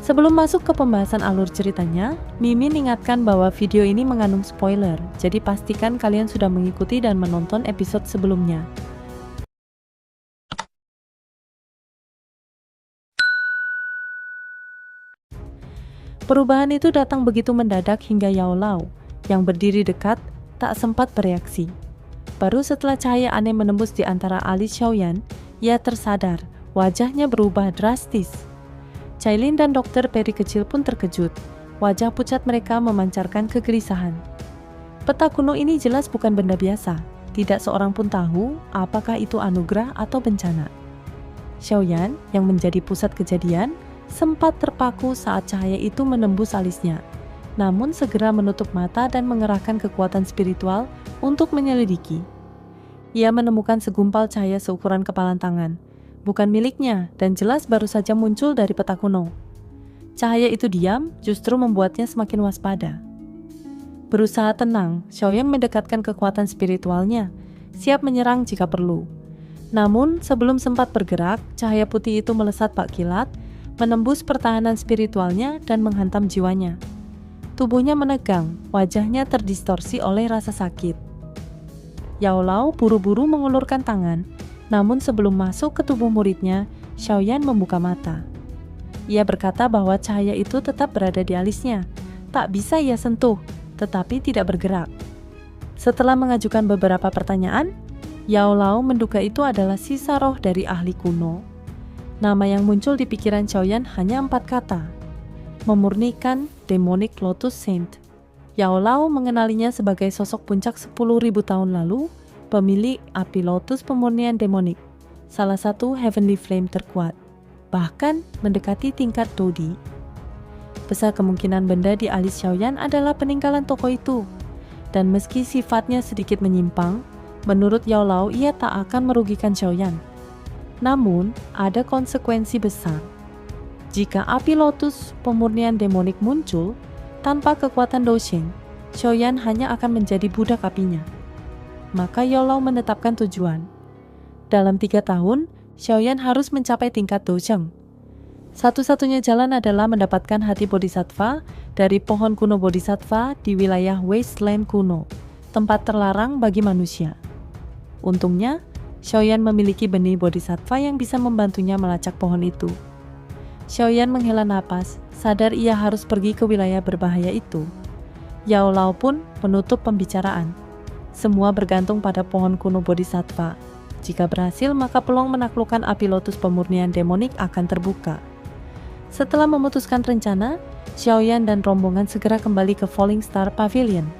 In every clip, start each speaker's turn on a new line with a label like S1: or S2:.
S1: Sebelum masuk ke pembahasan alur ceritanya, Mimin ingatkan bahwa video ini mengandung spoiler, jadi pastikan kalian sudah mengikuti dan menonton episode sebelumnya. Perubahan itu datang begitu mendadak hingga Yao Lao, yang berdiri dekat, tak sempat bereaksi. Baru setelah cahaya aneh menembus di antara alis Xiaoyan, ia tersadar, wajahnya berubah drastis. Cailin dan dokter peri kecil pun terkejut. Wajah pucat mereka memancarkan kegelisahan. Peta kuno ini jelas bukan benda biasa. Tidak seorang pun tahu apakah itu anugerah atau bencana. Xiaoyan, yang menjadi pusat kejadian, sempat terpaku saat cahaya itu menembus alisnya. Namun segera menutup mata dan mengerahkan kekuatan spiritual untuk menyelidiki. Ia menemukan segumpal cahaya seukuran kepalan tangan. Bukan miliknya dan jelas baru saja muncul dari peta kuno. Cahaya itu diam, justru membuatnya semakin waspada. Berusaha tenang, Xiaoyan mendekatkan kekuatan spiritualnya, siap menyerang jika perlu. Namun, sebelum sempat bergerak, cahaya putih itu melesat bak kilat, menembus pertahanan spiritualnya dan menghantam jiwanya. Tubuhnya menegang, wajahnya terdistorsi oleh rasa sakit. Yao Lao buru-buru mengulurkan tangan, namun sebelum masuk ke tubuh muridnya, Xiaoyan membuka mata. Ia berkata bahwa cahaya itu tetap berada di alisnya, tak bisa ia sentuh, tetapi tidak bergerak. Setelah mengajukan beberapa pertanyaan, Yao Lao menduga itu adalah sisa roh dari ahli kuno. Nama yang muncul di pikiran Xiaoyan hanya 4 kata. Memurnikan Demonic Lotus Saint. Yao Lao mengenalinya sebagai sosok puncak 10.000 tahun lalu, pemilik api lotus pemurnian demonik, salah satu heavenly flame terkuat, bahkan mendekati tingkat Dodi. Besar kemungkinan benda di alis Xiaoyan adalah peninggalan tokoh itu, dan meski sifatnya sedikit menyimpang, menurut Yao Lao ia tak akan merugikan Xiaoyan. Namun, ada konsekuensi besar. Jika api lotus pemurnian demonik muncul, tanpa kekuatan Dosheng, Xiaoyan hanya akan menjadi budak apinya. Maka Yao Lao menetapkan tujuan. Dalam 3 tahun, Xiaoyan harus mencapai tingkat Dosheng. Satu-satunya jalan adalah mendapatkan hati bodhisattva dari pohon kuno bodhisattva di wilayah Wasteland kuno, tempat terlarang bagi manusia. Untungnya, Xiaoyan memiliki benih bodhisattva yang bisa membantunya melacak pohon itu. Xiaoyan menghela napas, sadar ia harus pergi ke wilayah berbahaya itu. Yao Lao pun menutup pembicaraan. Semua bergantung pada pohon kuno bodhisattva. Jika berhasil, maka peluang menaklukkan api lotus pemurnian demonik akan terbuka. Setelah memutuskan rencana, Xiaoyan dan rombongan segera kembali ke Falling Star Pavilion.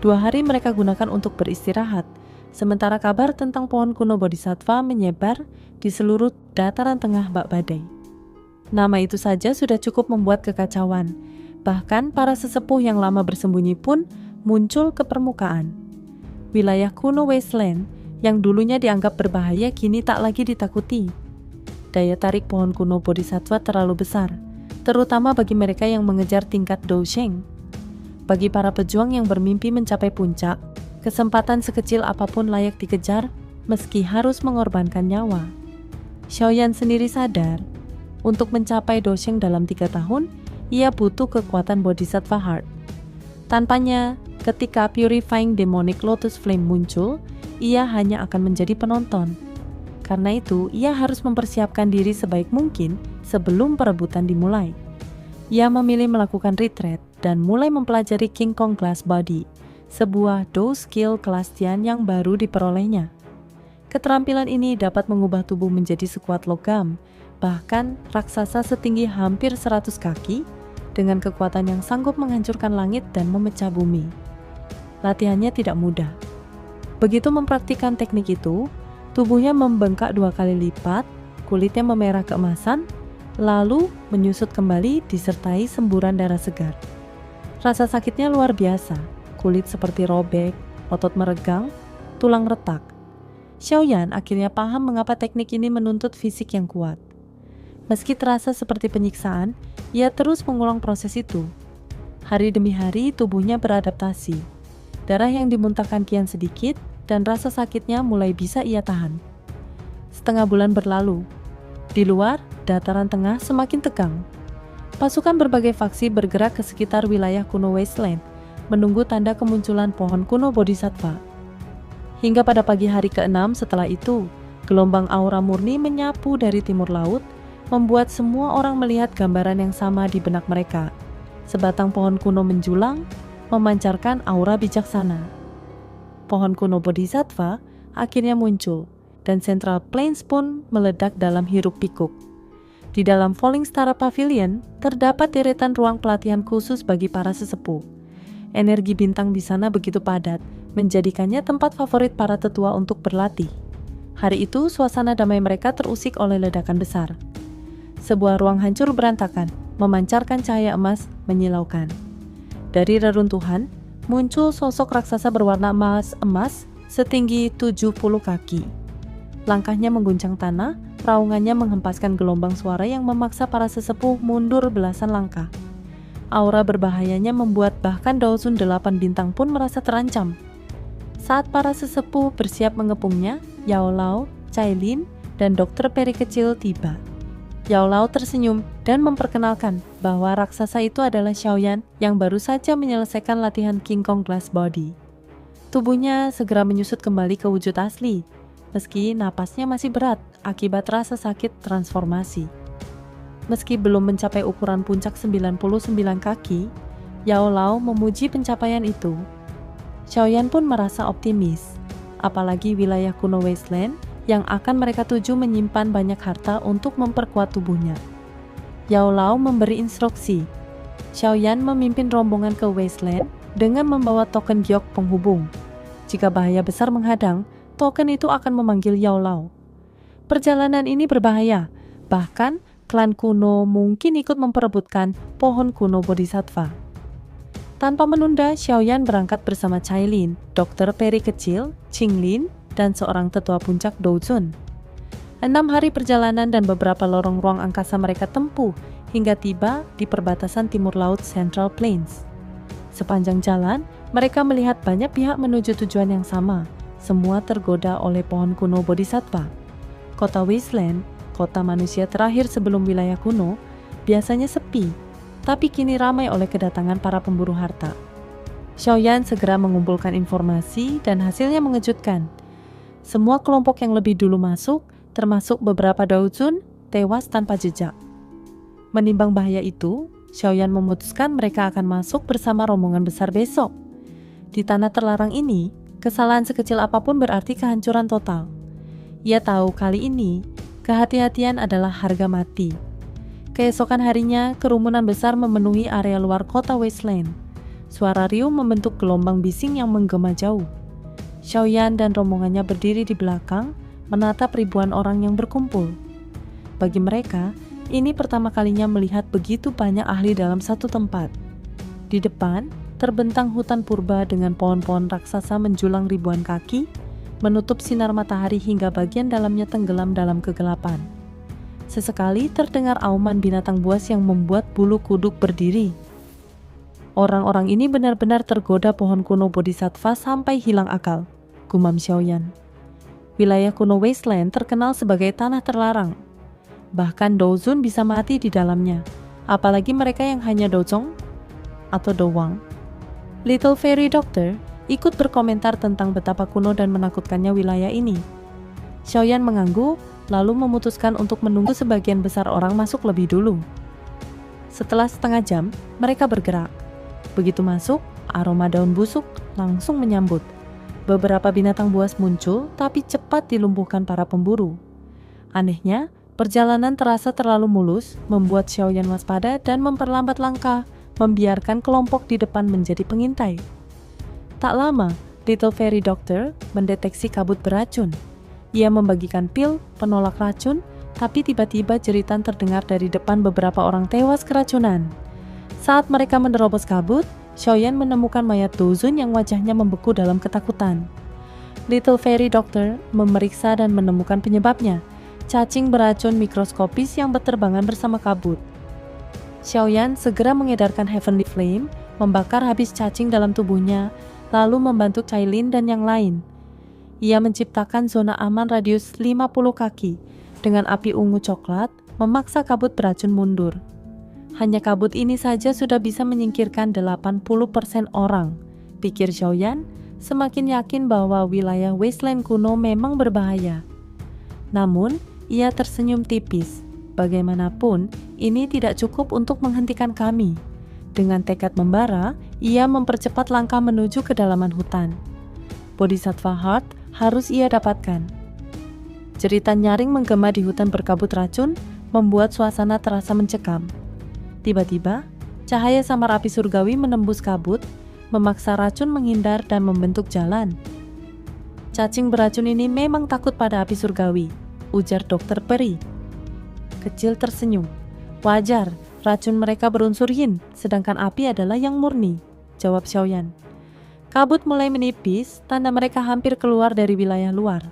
S1: 2 hari mereka gunakan untuk beristirahat, sementara kabar tentang pohon kuno bodhisattva menyebar di seluruh dataran tengah bak badai. Nama itu saja sudah cukup membuat kekacauan. Bahkan para sesepuh yang lama bersembunyi pun muncul ke permukaan. Wilayah kuno Wasteland yang dulunya dianggap berbahaya kini tak lagi ditakuti. Daya tarik pohon kuno bodhisattva terlalu besar, terutama bagi mereka yang mengejar tingkat Dosheng. Bagi para pejuang yang bermimpi mencapai puncak, kesempatan sekecil apapun layak dikejar meski harus mengorbankan nyawa. Xiaoyan sendiri sadar, untuk mencapai Dosheng dalam 3 tahun, ia butuh kekuatan bodhisattva heart. Tanpanya, ketika Purifying Demonic Lotus Flame muncul, ia hanya akan menjadi penonton. Karena itu, ia harus mempersiapkan diri sebaik mungkin sebelum perebutan dimulai. Ia memilih melakukan retreat dan mulai mempelajari King Kong Glass Body, sebuah Do skill kelas Tian yang baru diperolehnya. Keterampilan ini dapat mengubah tubuh menjadi sekuat logam, bahkan raksasa setinggi hampir 100 kaki, dengan kekuatan yang sanggup menghancurkan langit dan memecah bumi. Latihannya tidak mudah. Begitu mempraktikkan teknik itu, tubuhnya membengkak 2 kali lipat, kulitnya memerah keemasan, lalu menyusut kembali disertai semburan darah segar. Rasa sakitnya luar biasa, kulit seperti robek, otot meregang, tulang retak. Xiaoyan akhirnya paham mengapa teknik ini menuntut fisik yang kuat. Meski terasa seperti penyiksaan, ia terus mengulang proses itu. Hari demi hari tubuhnya beradaptasi. Darah yang dimuntahkan kian sedikit, dan rasa sakitnya mulai bisa ia tahan. Setengah bulan berlalu. Di luar, dataran tengah semakin tegang. Pasukan berbagai faksi bergerak ke sekitar wilayah kuno Wasteland, menunggu tanda kemunculan pohon kuno Bodhisattva. Hingga pada pagi hari ke-6 setelah itu, gelombang aura murni menyapu dari timur laut, membuat semua orang melihat gambaran yang sama di benak mereka. Sebatang pohon kuno menjulang, memancarkan aura bijaksana. Pohon kuno Bodhisattva akhirnya muncul, dan Central Plains pun meledak dalam hiruk pikuk. Di dalam Falling Star Pavilion, terdapat deretan ruang pelatihan khusus bagi para sesepuh. Energi bintang di sana begitu padat, menjadikannya tempat favorit para tetua untuk berlatih. Hari itu, suasana damai mereka terusik oleh ledakan besar. Sebuah ruang hancur berantakan, memancarkan cahaya emas menyilaukan. Dari reruntuhan, muncul sosok raksasa berwarna emas setinggi 70 kaki. Langkahnya mengguncang tanah, raungannya menghempaskan gelombang suara yang memaksa para sesepuh mundur belasan langkah. Aura berbahayanya membuat bahkan Daozun 8 bintang pun merasa terancam. Saat para sesepuh bersiap mengepungnya, Yao Lao, Cailin, dan Dokter Peri kecil tiba. Yao Lao tersenyum dan memperkenalkan bahwa raksasa itu adalah Xiaoyan yang baru saja menyelesaikan latihan King Kong Glass Body. Tubuhnya segera menyusut kembali ke wujud asli, meski napasnya masih berat akibat rasa sakit transformasi. Meski belum mencapai ukuran puncak 99 kaki, Yao Lao memuji pencapaian itu. Xiaoyan pun merasa optimis, apalagi wilayah kuno Wasteland yang akan mereka tuju menyimpan banyak harta untuk memperkuat tubuhnya. Yao Lao memberi instruksi. Xiaoyan memimpin rombongan ke Wasteland dengan membawa token giok penghubung. Jika bahaya besar menghadang, token itu akan memanggil Yao Lao. Perjalanan ini berbahaya, bahkan klan kuno mungkin ikut memperebutkan pohon kuno Bodhisattva. Tanpa menunda, Xiaoyan berangkat bersama Cailin, Dokter Peri kecil, Qinglin, dan seorang tetua puncak Daozun. 6 hari perjalanan dan beberapa lorong ruang angkasa mereka tempuh hingga tiba di perbatasan timur laut Central Plains. Sepanjang jalan, mereka melihat banyak pihak menuju tujuan yang sama, semua tergoda oleh pohon kuno Bodhisattva. Kota Wasteland, kota manusia terakhir sebelum wilayah kuno, biasanya sepi, tapi kini ramai oleh kedatangan para pemburu harta. Xiaoyan segera mengumpulkan informasi dan hasilnya mengejutkan. Semua kelompok yang lebih dulu masuk, termasuk beberapa Daozun, tewas tanpa jejak. Menimbang bahaya itu, Xiaoyan memutuskan mereka akan masuk bersama rombongan besar besok. Di tanah terlarang ini, kesalahan sekecil apapun berarti kehancuran total. Ia tahu kali ini, kehati-hatian adalah harga mati. Keesokan harinya, kerumunan besar memenuhi area luar kota Wasteland. Suara riuh membentuk gelombang bising yang menggema jauh. Xiaoyan dan rombongannya berdiri di belakang, menatap ribuan orang yang berkumpul. Bagi mereka, ini pertama kalinya melihat begitu banyak ahli dalam satu tempat. Di depan, terbentang hutan purba dengan pohon-pohon raksasa menjulang ribuan kaki, menutup sinar matahari hingga bagian dalamnya tenggelam dalam kegelapan. Sesekali terdengar auman binatang buas yang membuat bulu kuduk berdiri. Orang-orang ini benar-benar tergoda pohon kuno Bodhisattva sampai hilang akal, gumam Xiaoyan. Wilayah kuno Wasteland terkenal sebagai tanah terlarang. Bahkan Daozun bisa mati di dalamnya, apalagi mereka yang hanya Dozong atau Dowang. Little Fairy Doctor ikut berkomentar tentang betapa kuno dan menakutkannya wilayah ini. Xiaoyan mengangguk, lalu memutuskan untuk menunggu sebagian besar orang masuk lebih dulu. Setelah setengah jam, mereka bergerak. Begitu masuk, aroma daun busuk langsung menyambut. Beberapa binatang buas muncul, tapi cepat dilumpuhkan para pemburu. Anehnya, perjalanan terasa terlalu mulus, membuat Xiaoyan waspada dan memperlambat langkah, membiarkan kelompok di depan menjadi pengintai. Tak lama, Little Fairy Doctor mendeteksi kabut beracun. Ia membagikan pil penolak racun, tapi tiba-tiba jeritan terdengar dari depan beberapa orang tewas keracunan. Saat mereka menerobos kabut, Xiaoyan menemukan mayat Daozun yang wajahnya membeku dalam ketakutan. Little Fairy Doctor memeriksa dan menemukan penyebabnya, cacing beracun mikroskopis yang berterbangan bersama kabut. Xiaoyan segera mengedarkan Heavenly Flame, membakar habis cacing dalam tubuhnya, lalu membantu Cailin dan yang lain. Ia menciptakan zona aman radius 50 kaki dengan api ungu coklat, memaksa kabut beracun mundur. Hanya kabut ini saja sudah bisa menyingkirkan 80% orang, pikir Xiaoyan, semakin yakin bahwa wilayah wasteland kuno memang berbahaya. Namun, ia tersenyum tipis. Bagaimanapun, ini tidak cukup untuk menghentikan kami. Dengan tekad membara, ia mempercepat langkah menuju kedalaman hutan. Bodhisattva Heart harus ia dapatkan. Jeritan nyaring menggema di hutan berkabut racun, membuat suasana terasa mencekam. Tiba-tiba, cahaya samar api surgawi menembus kabut, memaksa racun menghindar dan membentuk jalan. Cacing beracun ini memang takut pada api surgawi, ujar Dokter Peri. Kecil tersenyum. Wajar, racun mereka berunsur yin, sedangkan api adalah yang murni, jawab Xiaoyan. Kabut mulai menipis, tanda mereka hampir keluar dari wilayah luar.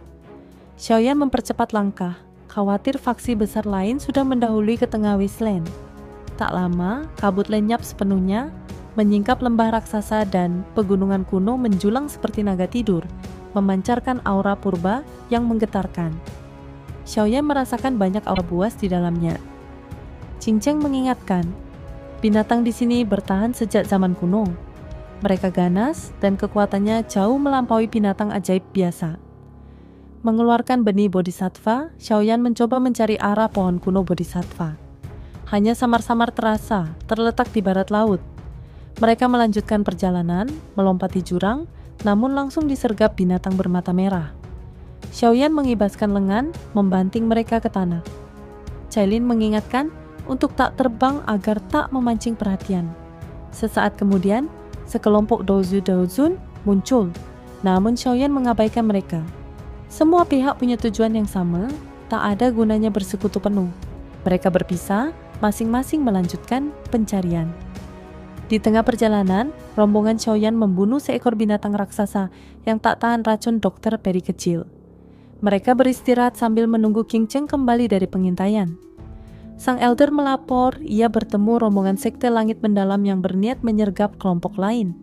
S1: Xiaoyan mempercepat langkah, khawatir faksi besar lain sudah mendahului ke tengah wasteland. Tak lama, kabut lenyap sepenuhnya, menyingkap lembah raksasa dan pegunungan kuno menjulang seperti naga tidur, memancarkan aura purba yang menggetarkan. Xiaoyan merasakan banyak aura buas di dalamnya. Qingcheng mengingatkan, binatang di sini bertahan sejak zaman kuno. Mereka ganas dan kekuatannya jauh melampaui binatang ajaib biasa. Mengeluarkan benih bodhisattva, Xiaoyan mencoba mencari arah pohon kuno bodhisattva. Hanya samar-samar terasa, terletak di barat laut. Mereka melanjutkan perjalanan, melompati jurang, namun langsung disergap binatang bermata merah. Xiaoyan mengibaskan lengan, membanting mereka ke tanah. Cailin mengingatkan untuk tak terbang agar tak memancing perhatian. Sesaat kemudian, sekelompok Douzun muncul, namun Xiaoyan mengabaikan mereka. Semua pihak punya tujuan yang sama, tak ada gunanya bersekutu penuh. Mereka berpisah, masing-masing melanjutkan pencarian. Di tengah perjalanan, rombongan Xiaoyan membunuh seekor binatang raksasa yang tak tahan racun Dokter Peri kecil. Mereka beristirahat sambil menunggu Qingcheng kembali dari pengintaian. Sang elder melapor ia bertemu rombongan sekte langit mendalam yang berniat menyergap kelompok lain.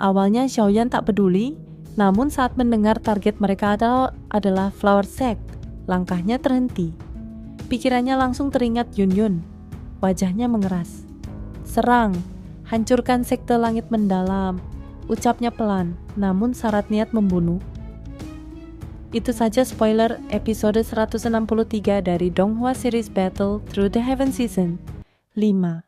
S1: Awalnya Xiaoyan tak peduli, namun saat mendengar target mereka adalah Flower Sect, langkahnya terhenti. Pikirannya langsung teringat Yun Yun. Wajahnya mengeras. Serang, hancurkan sekte langit mendalam, ucapnya pelan, namun syarat niat membunuh. Itu saja spoiler episode 163 dari Donghua Series Battle Through the Heaven Season 5.